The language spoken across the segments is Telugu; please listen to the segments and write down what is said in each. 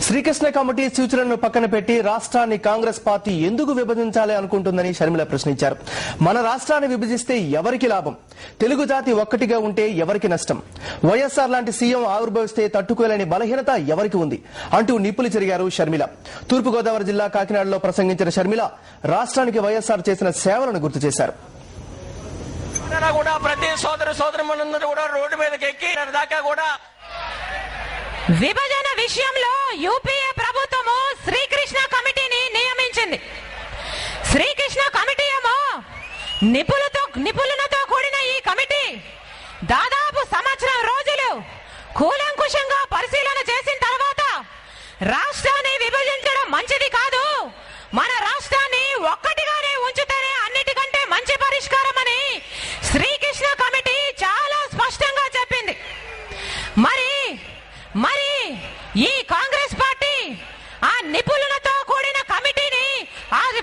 శ్రీకృష్ణ కమిటీ సూచనలను పక్కన పెట్టి రాష్ట్రాన్ని కాంగ్రెస్ పార్టీ ఎందుకు విభజించాలి అనుకుంటుందని షర్మిల ప్రశ్నించారు. మన రాష్ట్రాన్ని విభజిస్తే ఎవరికి లాభం? తెలుగు జాతి ఒక్కటిగా ఉంటే ఎవరికి నష్టం? వైఎస్ఆర్ లాంటి సీఎం ఆవిర్భవిస్తే తట్టుకోలేని బలహీనత ఎవరికి ఉంది అంటూ నిప్పులు చెరిగారు షర్మిల. తూర్పుగోదావరి జిల్లా కాకినాడలో ప్రసంగించిన షర్మిల రాష్ట్రానికి వైఎస్ఆర్ చేసిన సేవలను గుర్తు చేశారు. ప్రతి సోదరులందరూ కూడా రోడ్డు మీదకి ఎక్కి దాకా కూడా విభజన విషయంలో యూపీఏ ప్రభుత్వము శ్రీకృష్ణ కమిటీని నియమించింది. శ్రీకృష్ణ కమిటీ ఏమో నిపుణులతో కూడిన ఈ కమిటీ దాదాపు సంవత్సరం రోజులు కూలంకుషంగా పరిశీలన చేసిన తర్వాత రాష్ట్రాన్ని విభజించడం మంచిది కాదు, మన రాష్ట్రాన్ని ఒక్కటిగానే ఉంచితేనే అన్నిటికంటే మంచి పరిష్కారం అని శ్రీకృష్ణ కమిటీ చాలా స్పష్టంగా చెప్పింది. మరి ఈ కాంగ్రెస్ పార్టీ ఆ నిపుణులతో కూడిన కమిటీని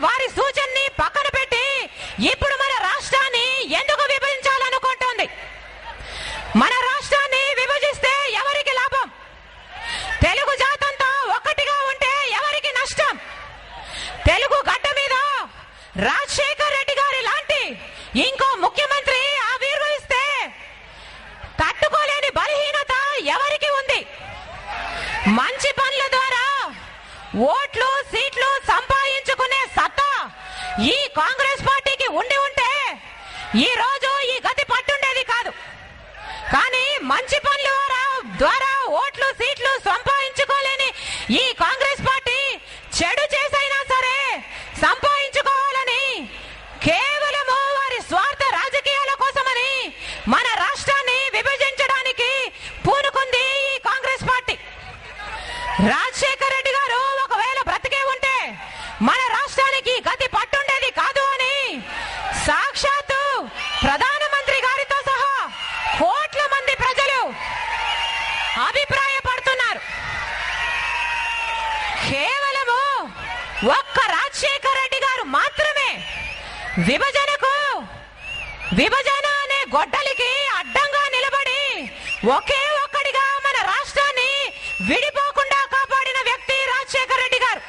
వారి సూచనని పక్కన పెట్టి ఇప్పుడు మన రాష్ట్రాన్ని ఎందుకు విభజించాలనుకుంటోంది? మన రాష్ట్రాన్ని విభజిస్తే ఎవరికి లాభం? తెలుగు జాతంతా ఒక్కటిగా ఉంటే ఎవరికి నష్టం? తెలుగు గడ్డ మీద రాజశేఖర్ రెడ్డి గారి లాంటి ఇంకో ముఖ్యమంత్రి ఆవిర్భవిస్తే తట్టుకోలేని బలహీనత ఎవరికి ఉంది? మంచి పనుల ద్వారా ఓట్లు సీట్లు సంపాదించుకునే సత్తా ఈ కాంగ్రెస్ పార్టీకి ఉండి ఉంటే ఈ రోజు ఈ గతి పట్టుండేది కాదు. కానీ మంచి పనుల ద్వారా ఓట్లు సీట్లు సంపాదించుకోలేని ఈ కాంగ్రెస్ పార్టీ చెడు చేసైనా సరే సంపాదించుకోవాలని కేవలము వారి స్వార్థ రాజకీయాల కోసమని మన రాష్ట్రాన్ని విభజించడానికి పూనుకుంది ఈ కాంగ్రెస్ పార్టీ. రాజశేఖర్ రెడ్డి గారు ఒకవేళ బ్రతికే ఉంటే మన రాష్ట్రానికి గతి పట్టుండేది కాదు అని సాక్షాత్తు ప్రధానమంత్రి గారితో సహా కోట్ల మంది ప్రజలు అభిప్రాయపడుతున్నారు. కేవలము ఒక్క రాజశేఖర్ రెడ్డి గారు మాత్రమే విభజన అనే గొడ్డలికి అడ్డంగా నిలబడి ఒకే ఒక్కడిగా మన రాష్ట్రాన్ని విడిపోకుండా కాపాడిన వ్యక్తి రాజశేఖర్ రెడ్డి గారు.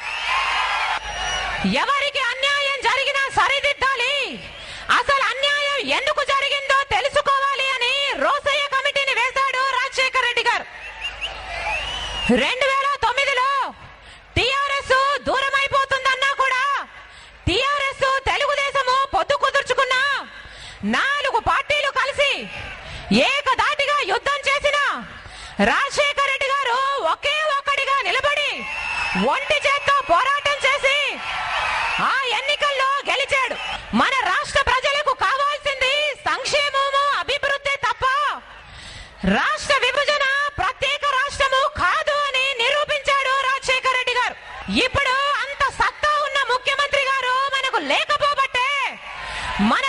ఎవరికి అన్యాయం జరిగినా సరిదిద్దాలి, అసలు అన్యాయం ఎందుకు జరిగిందో తెలుసుకోవాలి అని రోసయ్య కమిటీని వేశాడు రాజశేఖర్ రెడ్డి గారు. 2009లో టిఆర్ఎస్ దూరం అయిపోతుందన్నా కూడా టిఆర్ఎస్ తెలుగుదేశము పొత్తు కుదుర్చుకున్నా 4 పార్టీలు కలిసి ఏకదాటిగా యుద్ధం చేసిన రాజశేఖర్ రెడ్డి గారు ఒకే ఒక్కడిగా నిలబడి ఒంటి చేత్తో పోరాటం చేసి ఆ ఎన్నికల్లో గెలిచాడు. మన రాష్ట్ర ప్రజలకు కావాల్సింది సంక్షేమము అభివృద్ధి తప్ప రాష్ట్ర విభజన ప్రత్యేక రాష్ట్రము కాదు అని నిరూపించాడు రాజశేఖర్ రెడ్డి గారు. ఇప్పుడు అంత సత్తా ఉన్న ముఖ్యమంత్రి గారు మనకు లేకపోబట్టే మన